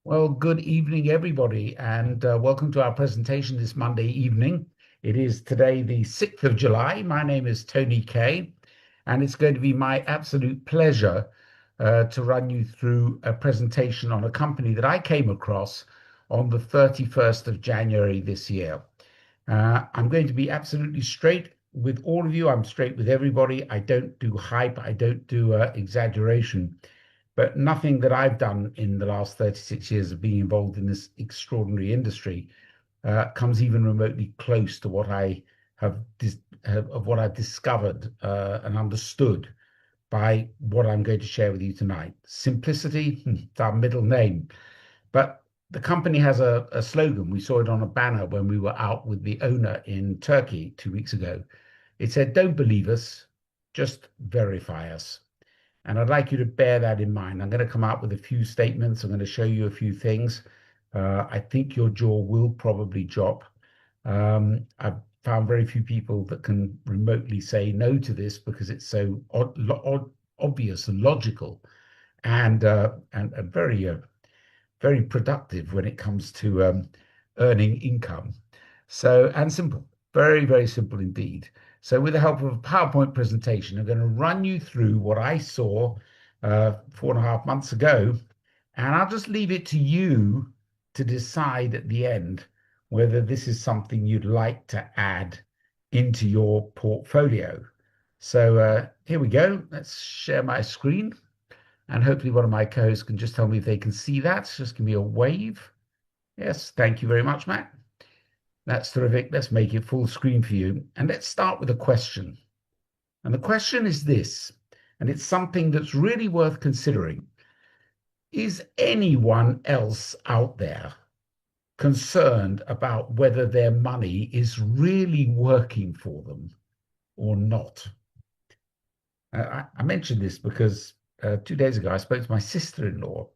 Well, good evening, everybody, and welcome to our presentation this Monday evening. It is today, the 6th of July. My name is Tony Kay, and it's going to be my absolute pleasure to run you through a presentation on a company that I came across on the 31st of January this year. I'm going to be absolutely straight with all of you. I'm straight with everybody. I don't do hype, I don't do exaggeration. But nothing that I've done in the last 36 years of being involved in this extraordinary industry comes even remotely close to what I of what I've discovered and understood by what I'm going to share with you tonight. Simplicity, it's our middle name. But the company has a slogan. We saw it on a banner when we were out with the owner in Turkey 2 weeks ago. It said, "Don't believe us, just verify us." And I'd like you to bear that in mind. I'm going to come out with a few statements. I'm going to show you a few things. I think your jaw will probably drop. I've found very few people that can remotely say no to this because it's so obvious and logical and very productive when it comes to earning income. So, and simple, very, very simple indeed. So with the help of a PowerPoint presentation, I'm going to run you through what I saw 4.5 months ago, and I'll just leave it to you to decide at the end whether this is something you'd like to add into your portfolio. So here we go. Let's share my screen. And hopefully one of my co-hosts can just tell me if they can see that. Just give me a wave. Yes, thank you very much, Matt. That's terrific. Let's make it full screen for you. And let's start with a question. And the question is this, and it's something that's really worth considering. Is anyone else out there concerned about whether their money is really working for them or not? I mentioned this because 2 days ago I spoke to my sister-in-law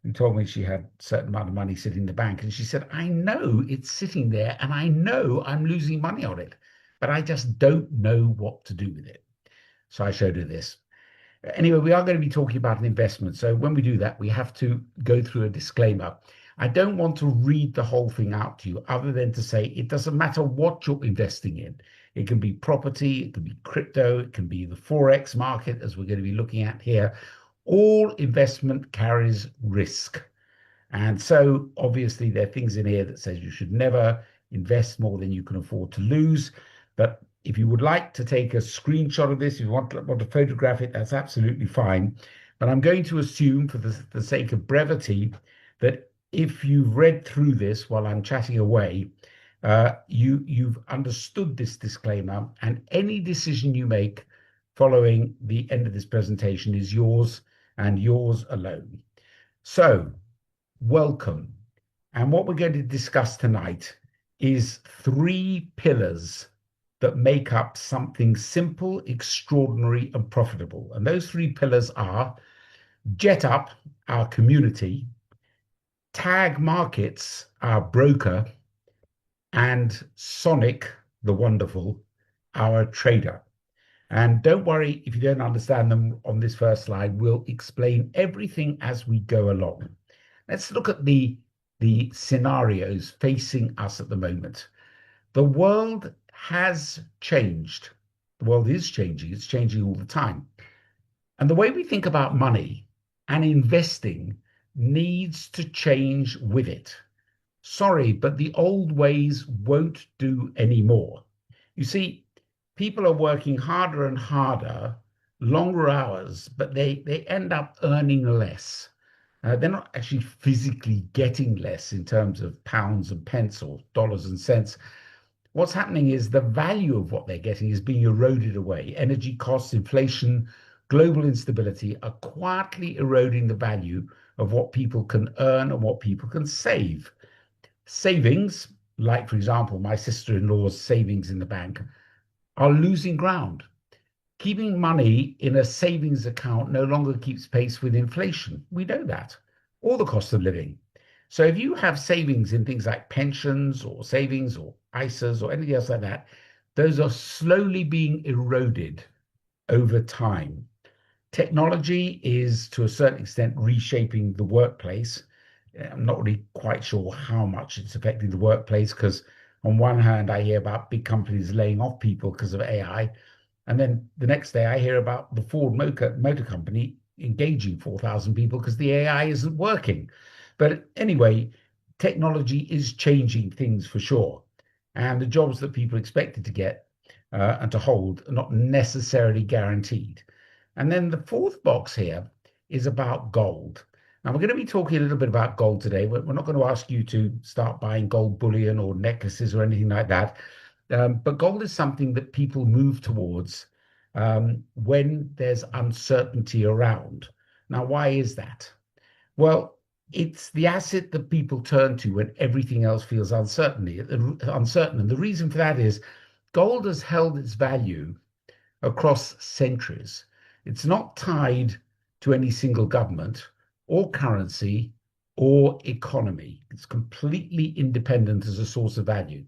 who told me she had a certain amount of money sitting in the bank. And she said, "I know it's sitting there and I know I'm losing money on it, but I just don't know what to do with it." So I showed her this. Anyway, we are going to be talking about an investment. So when we do that, we have to go through a disclaimer. I don't want to read the whole thing out to you other than to say it doesn't matter what you're investing in. It can be property, it can be crypto, it can be the Forex market, as we're going to be looking at here. All investment carries risk. And so obviously there are things in here that says you should never invest more than you can afford to lose. But if you would like to take a screenshot of this, if you want to photograph it, that's absolutely fine. But I'm going to assume for the sake of brevity that if you've read through this while I'm chatting away, you've understood this disclaimer, and any decision you make following the end of this presentation is yours and yours alone. So, welcome. And what we're going to discuss tonight is 3 pillars that make up something simple, extraordinary, and profitable. And those 3 pillars are Jet Up, our community, Tag Markets, our broker, and Sonic, the wonderful, our trader. And don't worry if you don't understand them on this first slide. We'll explain everything as we go along. Let's look at the scenarios facing us at the moment. The world has changed. The world is changing. It's changing all the time. And the way we think about money and investing needs to change with it. Sorry, but the old ways won't do anymore. You see, people are working harder and harder, longer hours, but they end up earning less. They're not actually physically getting less in terms of pounds and pence or dollars and cents. What's happening is the value of what they're getting is being eroded away. Energy costs, inflation, global instability are quietly eroding the value of what people can earn and what people can save. Savings, like, for example, my sister-in-law's savings in the bank, are losing ground. Keeping money in a savings account no longer keeps pace with inflation. We know that, or the cost of living. So if you have savings in things like pensions or savings or ISAs or anything else like that, those are slowly being eroded over time. Technology is, to a certain extent, reshaping the workplace. I'm not really quite sure how much it's affecting the workplace because on one hand, I hear about big companies laying off people because of AI. And then the next day, I hear about the Ford Motor Company engaging 4,000 people because the AI isn't working. But anyway, technology is changing things for sure. And the jobs that people expected to get and to hold are not necessarily guaranteed. And then the fourth box here is about gold. Now, we're going to be talking a little bit about gold today. We're not going to ask you to start buying gold bullion or necklaces or anything like that. But gold is something that people move towards when there's uncertainty around. Now, why is that? Well, it's the asset that people turn to when everything else feels uncertain. And the reason for that is gold has held its value across centuries. It's not tied to any single government or currency or economy. It's completely independent as a source of value.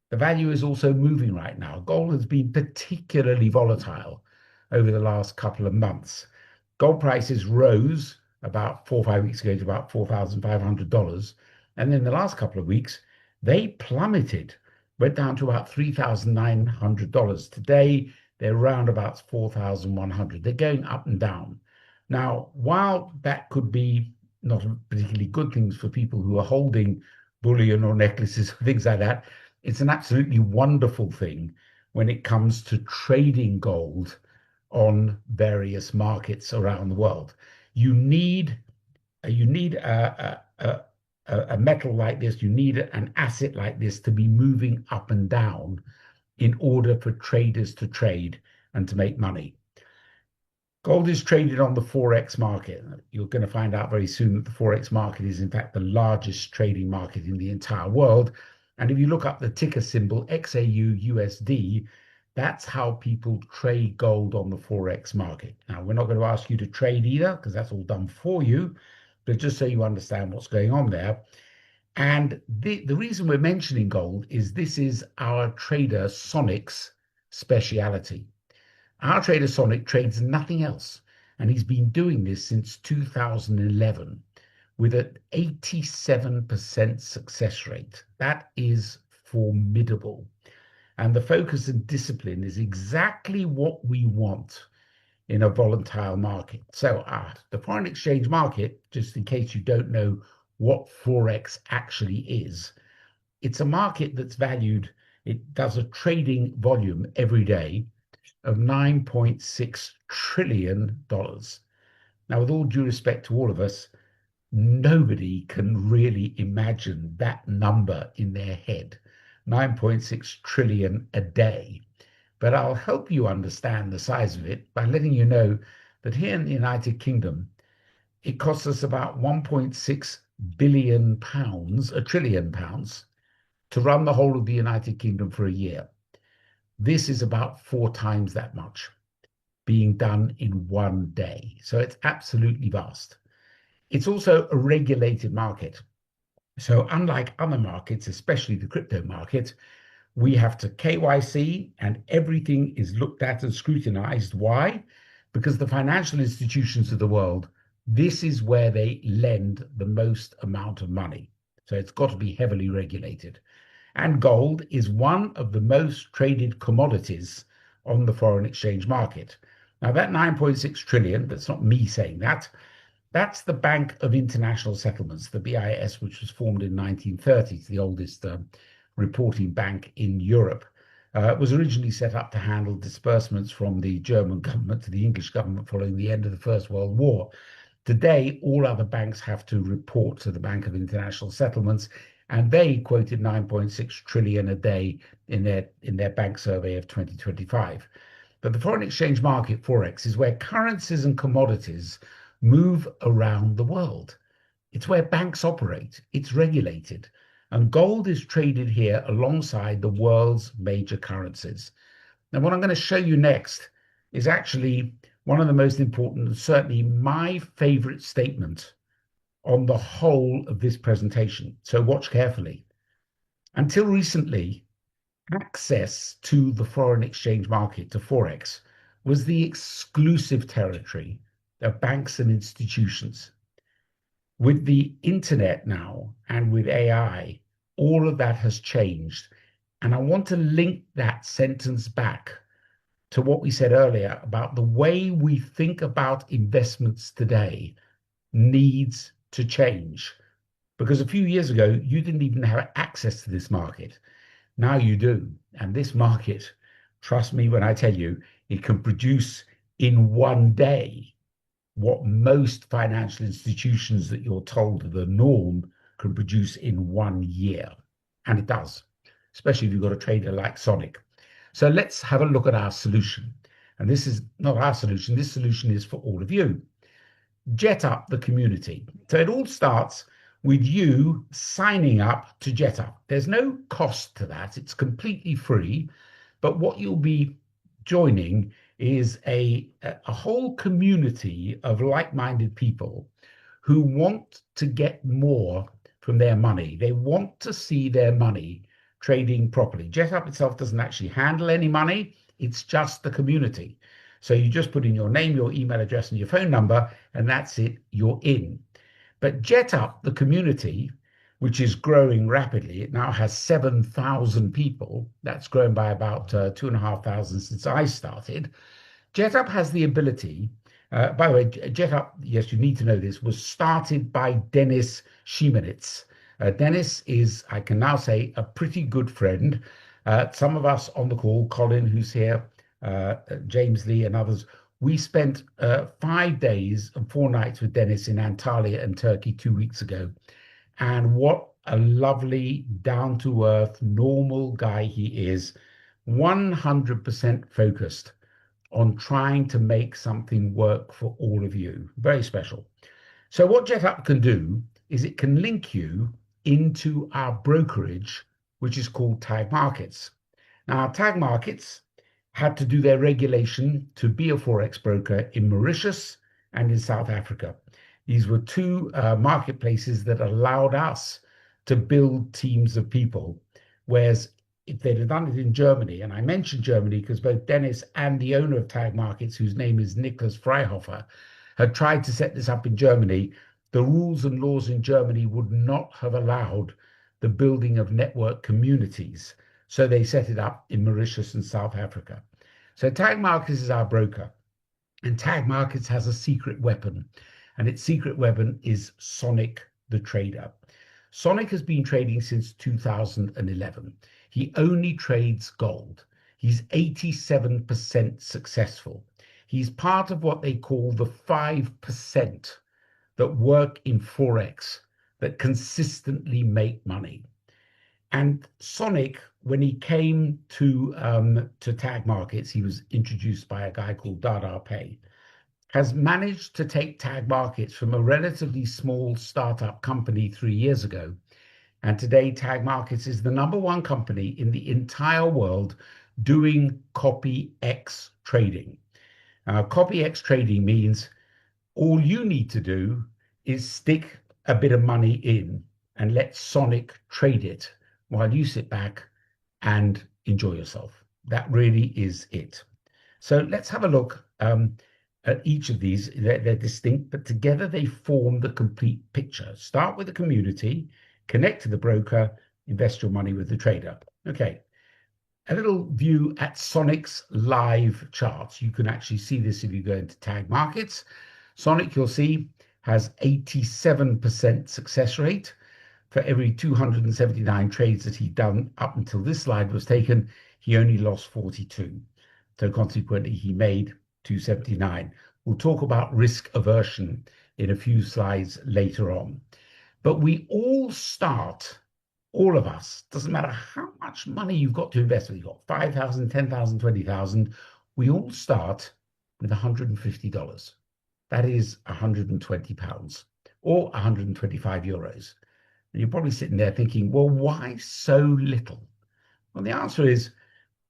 The value is also moving right now. Gold has been particularly volatile over the last couple of months. Gold prices rose about 4 or 5 weeks ago to about $4,500. And then the last couple of weeks, they plummeted, went down to about $3,900. Today, they're around about 4,100. They're going up and down. Now, while that could be not particularly good things for people who are holding bullion or necklaces, things like that, it's an absolutely wonderful thing when it comes to trading gold on various markets around the world. You need a metal like this. You need an asset like this to be moving up and down in order for traders to trade and to make money. Gold is traded on the Forex market. You're going to find out very soon that the Forex market is, in fact, the largest trading market in the entire world. And if you look up the ticker symbol XAUUSD, that's how people trade gold on the Forex market. Now, we're not going to ask you to trade either because that's all done for you, but just so you understand what's going on there. And the reason we're mentioning gold is this is our trader Sonic's speciality. Our trader Sonic trades nothing else, and he's been doing this since 2011 with an 87% success rate. That is formidable. And the focus and discipline is exactly what we want in a volatile market. So the foreign exchange market, just in case you don't know what Forex actually is, it's a market that's valued, it does a trading volume every day of $9.6 trillion. Now, with all due respect to all of us, nobody can really imagine that number in their head, 9.6 trillion a day. But I'll help you understand the size of it by letting you know that here in the United Kingdom, it costs us about 1.6 billion pounds, a trillion pounds, to run the whole of the United Kingdom for a year. This is about 4 times that much being done in one day. So it's absolutely vast. It's also a regulated market. So unlike other markets, especially the crypto market, we have to KYC and everything is looked at and scrutinized. Why? Because the financial institutions of the world, this is where they lend the most amount of money. So it's got to be heavily regulated. And gold is one of the most traded commodities on the foreign exchange market. Now, that 9.6 trillion, that's not me saying that, that's the Bank of International Settlements, the BIS, which was formed in 1930. It's the oldest reporting bank in Europe. It was originally set up to handle disbursements from the German government to the English government following the end of the First World War. Today, all other banks have to report to the Bank of International Settlements, and they quoted 9.6 trillion a day in their bank survey of 2025. But the foreign exchange market, Forex, is where currencies and commodities move around the world. It's where banks operate. It's regulated. And gold is traded here alongside the world's major currencies. Now, what I'm going to show you next is actually one of the most important, and certainly my favorite statement on the whole of this presentation. So watch carefully. Until recently, access to the foreign exchange market, to Forex, was the exclusive territory of banks and institutions. With the internet now and with AI, all of that has changed. And I want to link that sentence back to what we said earlier about the way we think about investments today needs to change. Because a few years ago, you didn't even have access to this market. Now you do. And this market, trust me when I tell you, it can produce in one day what most financial institutions that you're told are the norm can produce in 1 year. And it does, especially if you've got a trader like Sonic. So let's have a look at our solution. And this is not our solution, this solution is for all of you. Jet up the community. So it all starts with you signing up to Jet Up. There's no cost to that, it's completely free. But what you'll be joining is a whole community of like-minded people who want to get more from their money. They want to see their money trading properly. JetUp itself doesn't actually handle any money. It's just the community. So you just put in your name, your email address, and your phone number, and that's it. You're in. But JetUp, the community, which is growing rapidly, it now has 7,000 people. That's grown by about 2,500 since I started. JetUp has the ability, by the way, JetUp, yes, you need to know this, was started by Dennis Shemanitz. Dennis is, I can now say, a pretty good friend. Some of us on the call, Colin, who's here, James Lee, and others, we spent 5 days and 4 nights with Dennis in Antalya and Turkey 2 weeks ago. And what a lovely, down-to-earth, normal guy he is, 100% focused on trying to make something work for all of you. Very special. So what JetUp can do is it can link you into our brokerage, which is called Tag Markets. Now, Tag Markets had to do their regulation to be a Forex broker in Mauritius and in South Africa. These were two marketplaces that allowed us to build teams of people, whereas if they'd have done it in Germany, and I mentioned Germany because both Dennis and the owner of Tag Markets, whose name is Nicholas Freihofer, had tried to set this up in Germany, the rules and laws in Germany would not have allowed the building of network communities. So they set it up in Mauritius and South Africa. So Tag Markets is our broker. And Tag Markets has a secret weapon. And its secret weapon is Sonic the Trader. Sonic has been trading since 2011. He only trades gold. He's 87% successful. He's part of what they call the 5% that work in Forex that consistently make money. And Sonic, when he came to Tag Markets, he was introduced by a guy called Dada Pay, has managed to take Tag Markets from a relatively small startup company 3 years ago. And today, Tag Markets is the #1 company in the entire world doing CopyX trading. CopyX trading means all you need to do is stick a bit of money in and let Sonic trade it while you sit back and enjoy yourself. That really is it. So let's have a look at each of these. They're distinct, but together they form the complete picture. Start with the community, connect to the broker, invest your money with the trader. Okay, a little view at Sonic's live charts. You can actually see this if you go into Tag Markets. Sonic, you'll see, has 87% success rate. For every 279 trades that he'd done up until this slide was taken, he only lost 42. So consequently, he made 279. We'll talk about risk aversion in a few slides later on. But we all start, all of us, doesn't matter how much money you've got to invest, you've got 5,000, 10,000, 20,000, we all start with $150. That is 120 pounds or 125 euros. And you're probably sitting there thinking, well, why so little? Well, the answer is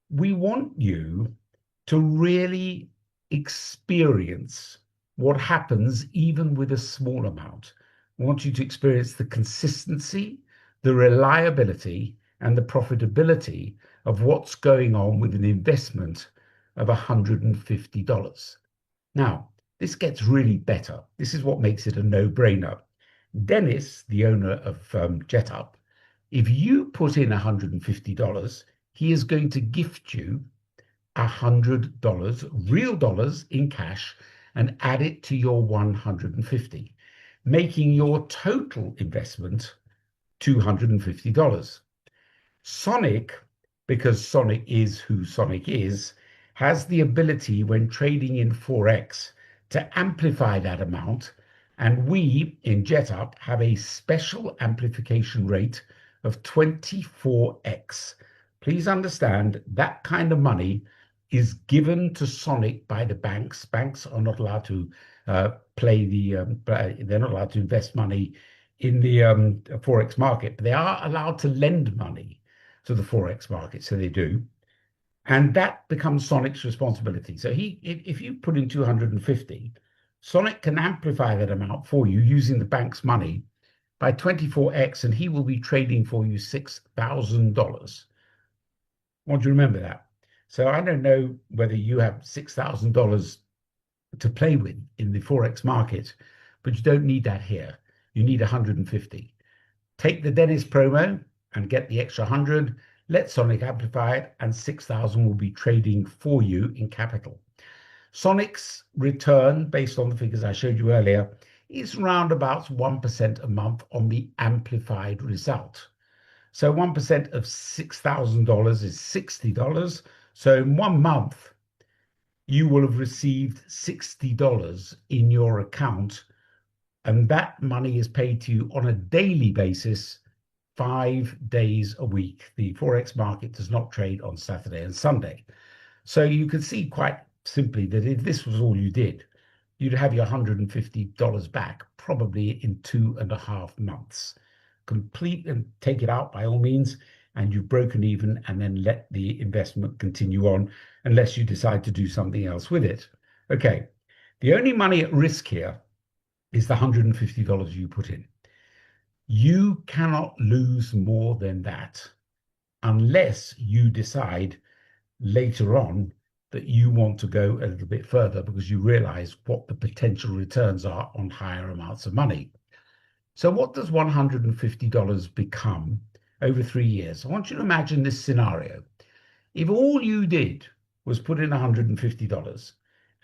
we want you to really experience what happens even with a small amount. We want you to experience the consistency, the reliability, and the profitability of what's going on with an investment of $150. Now, this gets really better. This is what makes it a no-brainer. Dennis, the owner of JetUp, if you put in $150, he is going to gift you $100, real dollars in cash, and add it to your 150, making your total investment $250. Sonic, because Sonic is who Sonic is, has the ability when trading in Forex to amplify that amount. And we in JetUp have a special amplification rate of 24x. Please understand that kind of money is given to Sonic by the banks. Banks are not allowed to they're not allowed to invest money in the Forex market, but they are allowed to lend money to the Forex market. So they do. And that becomes Sonic's responsibility. So if you put in 250, Sonic can amplify that amount for you using the bank's money by 24x, and he will be trading for you $6,000. I want you to remember that. So I don't know whether you have $6,000 to play with in the Forex market, but you don't need that here. You need 150. Take the Dennis promo and get the extra 100. Let Sonic amplify it, and 6,000 will be trading for you in capital. Sonic's return, based on the figures I showed you earlier, is round about 1% a month on the amplified result. So 1% of $6,000 is $60. So in 1 month, you will have received $60 in your account, and that money is paid to you on a daily basis, 5 days a week. The Forex market does not trade on Saturday and Sunday. So you can see quite simply that if this was all you did, you'd have your $150 back probably in 2.5 months. Complete and take it out by all means, and you've broken even, and then let the investment continue on unless you decide to do something else with it. Okay, the only money at risk here is the $150 you put in. You cannot lose more than that unless you decide later on that you want to go a little bit further because you realize what the potential returns are on higher amounts of money. So what does $150 become over 3 years? I want you to imagine this scenario. If all you did was put in $150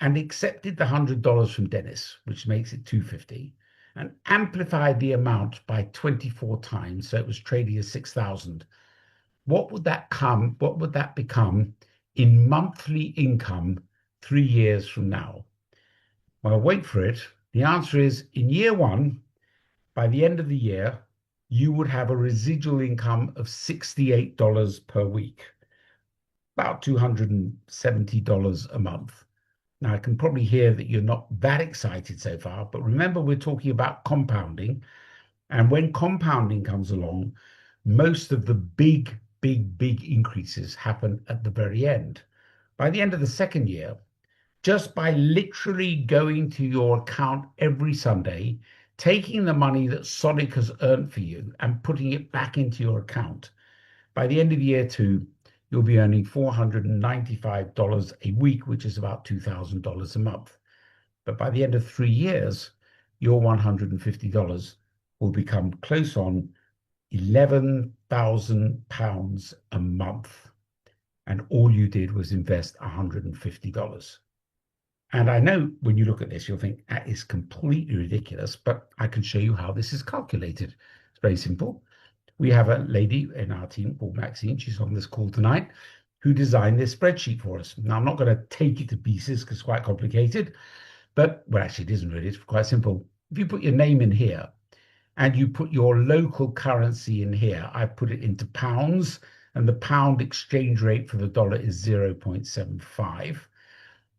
and accepted the $100 from Dennis, which makes it $250, and amplified the amount by 24 times, so it was trading at 6,000, what would that become in monthly income 3 years from now? Well, wait for it. The answer is in year 1, by the end of the year, you would have a residual income of $68 per week, about $270 a month. Now, I can probably hear that you're not that excited so far, but remember, we're talking about compounding. And when compounding comes along, most of the big increases happen at the very end. By the end of the second year, just by literally going to your account every Sunday, taking the money that Sonic has earned for you and putting it back into your account, by the end of year 2, you'll be earning $495 a week, which is about $2,000 a month. But by the end of 3 years, your $150 will become close on £11,000 a month. And all you did was invest $150. And I know when you look at this, you'll think that is completely ridiculous, but I can show you how this is calculated. It's very simple. We have a lady in our team called Maxine, she's on this call tonight, who designed this spreadsheet for us. Now, I'm not going to take it to pieces because it's quite complicated, but, well, actually, it isn't really. It's quite simple. If you put your name in here and you put your local currency in here, I put it into pounds, and the pound exchange rate for the dollar is 0.75.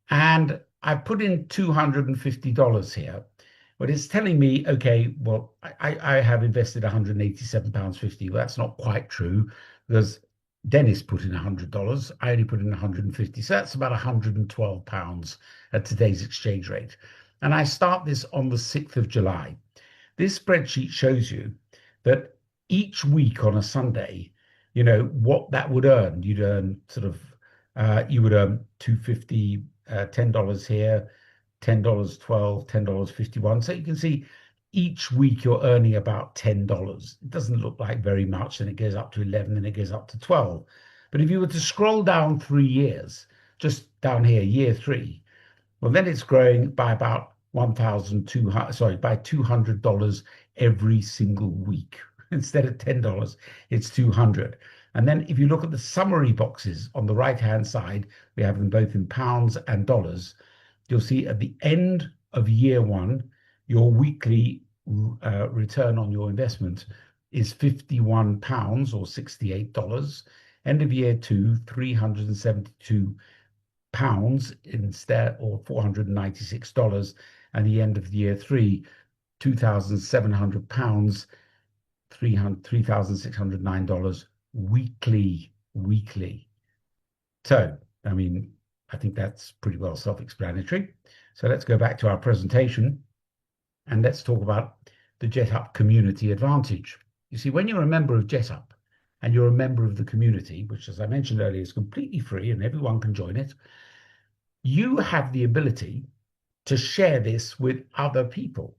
And I put in $250 here, but it's telling me, okay, well, I have invested £187.50. Well, that's not quite true because Dennis put in $100. I only put in 150. So that's about £112 at today's exchange rate. And I start this on the 6th of July. This spreadsheet shows you that each week on a Sunday, you know, what that would earn. You'd earn sort of, you would earn $250, $10 here, $10.12, $10.51. So you can see each week you're earning about $10. It doesn't look like very much, and it goes up to 11, then it goes up to 12. But if you were to scroll down 3 years, just down here, year three, well, then it's growing by about 1,200, sorry, by $200 every single week. Instead of $10, it's 200. And then if you look at the summary boxes on the right-hand side, we have them both in pounds and dollars. You'll see at the end of year one, your weekly return on your investment is £51 or $68. End of year two, £372 instead, or $496, and the end of year three, £2,700, $3,609 weekly. So, I mean, I think that's pretty well self-explanatory. So let's go back to our presentation and let's talk about the JetUp community advantage. You see, when you're a member of JetUp and you're a member of the community, which, as I mentioned earlier, is completely free and everyone can join it, you have the ability to share this with other people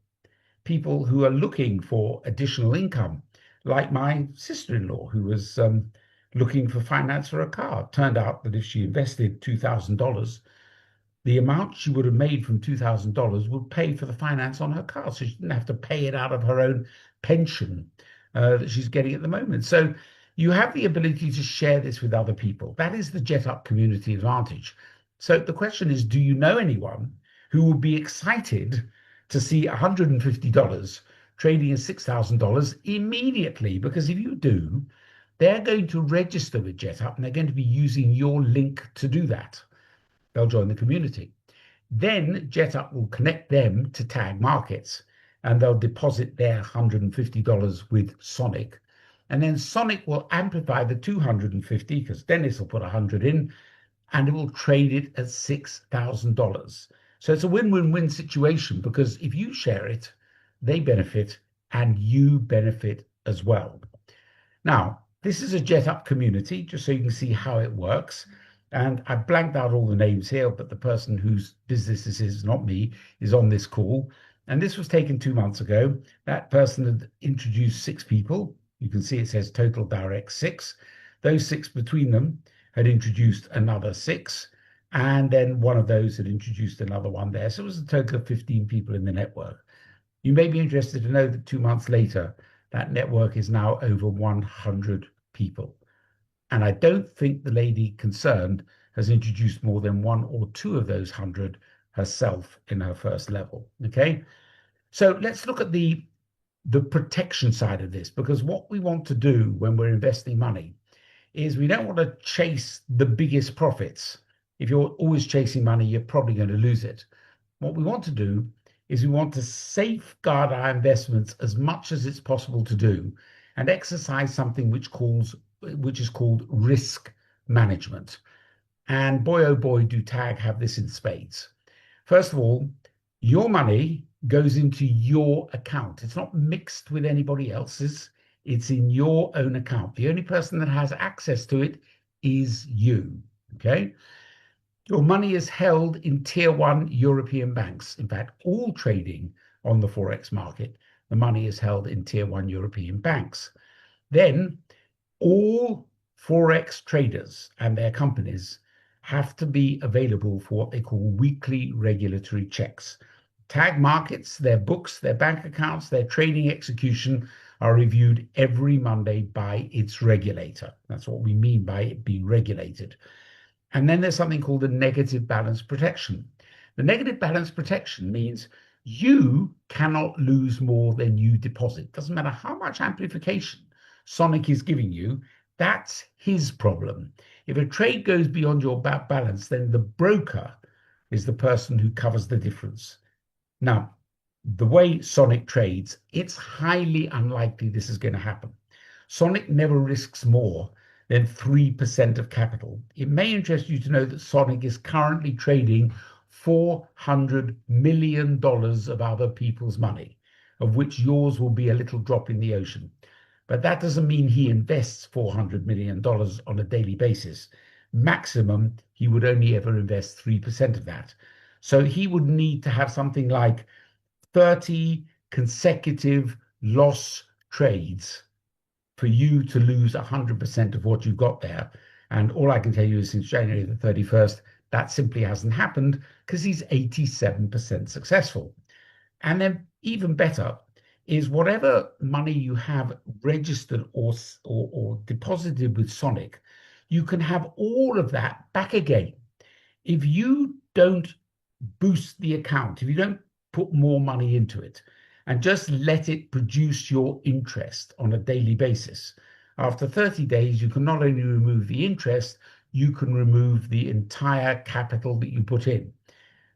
who are looking for additional income, like my sister-in-law, who was looking for finance for a car. Turned out that if she invested $2,000, the amount she would have made from $2,000 would pay for the finance on her car. So she didn't have to pay it out of her own pension that she's getting at the moment. So you have the ability to share this with other people. That is the JetUp community advantage. So the question is, do you know anyone who would be excited to see $150 trading at $6,000 immediately? Because if you do, they're going to register with JetUp and they're going to be using your link to do that. They'll join the community. Then JetUp will connect them to Tag Markets and they'll deposit their $150 with Sonic. And then Sonic will amplify the 250 because Dennis will put 100 in and it will trade it at $6,000. So it's a win-win-win situation because if you share it, they benefit and you benefit as well. Now, this is a JetUp community, just so you can see how it works. And I blanked out all the names here, but the person whose business this is, not me, is on this call. And this was taken 2 months ago. That person had introduced 6 people. You can see it says total direct 6. Those 6 between them had introduced another 6. And then one of those had introduced another one there. So it was a total of 15 people in the network. You may be interested to know that 2 months later, that network is now over 100 people. And I don't think the lady concerned has introduced more than 1 or 2 of those 100 herself in her first level. Okay, so let's look at the protection side of this, because what we want to do when we're investing money is we don't want to chase the biggest profits. If you're always chasing money, you're probably going to lose it. What we want to do is we want to safeguard our investments as much as it's possible to do and exercise something which is called risk management. And boy, oh boy, do Tag have this in spades. First of all, your money goes into your account. It's not mixed with anybody else's. It's in your own account. The only person that has access to it is you, okay? Your money is held in tier 1 European banks. In fact, all trading on the Forex market, the money is held in tier 1 European banks. Then all Forex traders and their companies have to be available for what they call weekly regulatory checks. Tag Markets, their books, their bank accounts, their trading execution are reviewed every Monday by its regulator. That's what we mean by it being regulated. And then there's something called the negative balance protection. The negative balance protection means you cannot lose more than you deposit. Doesn't matter how much amplification Sonic is giving you, that's his problem. If a trade goes beyond your balance, then the broker is the person who covers the difference. Now, the way Sonic trades, it's highly unlikely this is going to happen. Sonic never risks more than 3% of capital. It may interest you to know that Sonic is currently trading $400 million of other people's money, of which yours will be a little drop in the ocean. But that doesn't mean he invests $400 million on a daily basis. Maximum, he would only ever invest 3% of that. So he would need to have something like 30 consecutive loss trades for you to lose 100% of what you've got there. And all I can tell you is since January the 31st, that simply hasn't happened because he's 87% successful. And then even better is whatever money you have registered or deposited with Sonic, you can have all of that back again. If you don't boost the account, if you don't put more money into it and just let it produce your interest on a daily basis, after 30 days, you can not only remove the interest, you can remove the entire capital that you put in.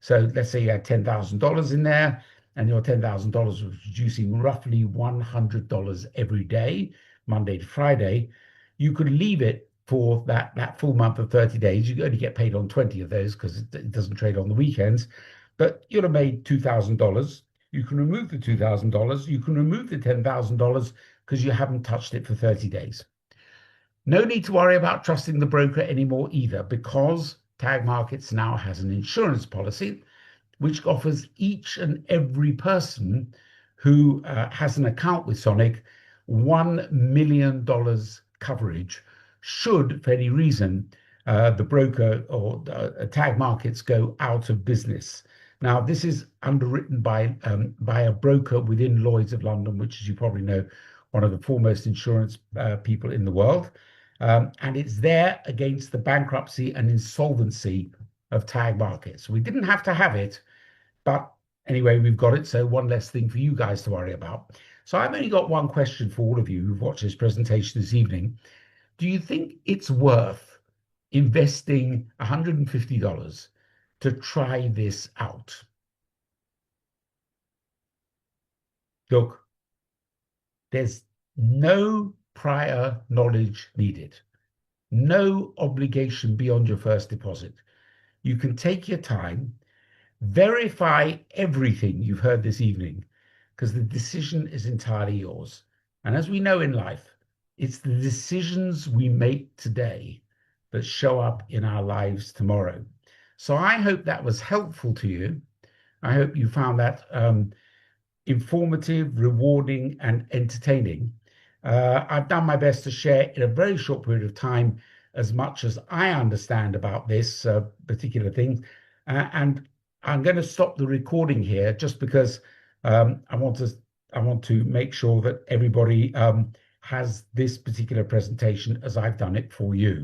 So let's say you had $10,000 in there and your $10,000 was producing roughly $100 every day, Monday to Friday. You could leave it for that full month of 30 days. You only get paid on 20 of those because it doesn't trade on the weekends, but you'd have made $2,000. You can remove the $2,000. You can remove the $10,000 because you haven't touched it for 30 days. No need to worry about trusting the broker anymore either, because Tag Markets now has an insurance policy which offers each and every person who has an account with Sonic $1 million coverage should, for any reason, the broker or Tag Markets go out of business. Now, this is underwritten by a broker within Lloyd's of London, which, as you probably know, one of the foremost insurance people in the world. And it's there against the bankruptcy and insolvency of Tag Markets. We didn't have to have it, but anyway, we've got it. So one less thing for you guys to worry about. So I've only got one question for all of you who've watched this presentation this evening. Do you think it's worth investing $150 to try this out? Look, there's no prior knowledge needed, no obligation beyond your first deposit. You can take your time, verify everything you've heard this evening, because the decision is entirely yours. And as we know in life, it's the decisions we make today that show up in our lives tomorrow. So I hope that was helpful to you. I hope you found that informative, rewarding, and entertaining. I've done my best to share in a very short period of time as much as I understand about this particular thing. And I'm going to stop the recording here just because I want to make sure that everybody has this particular presentation as I've done it for you.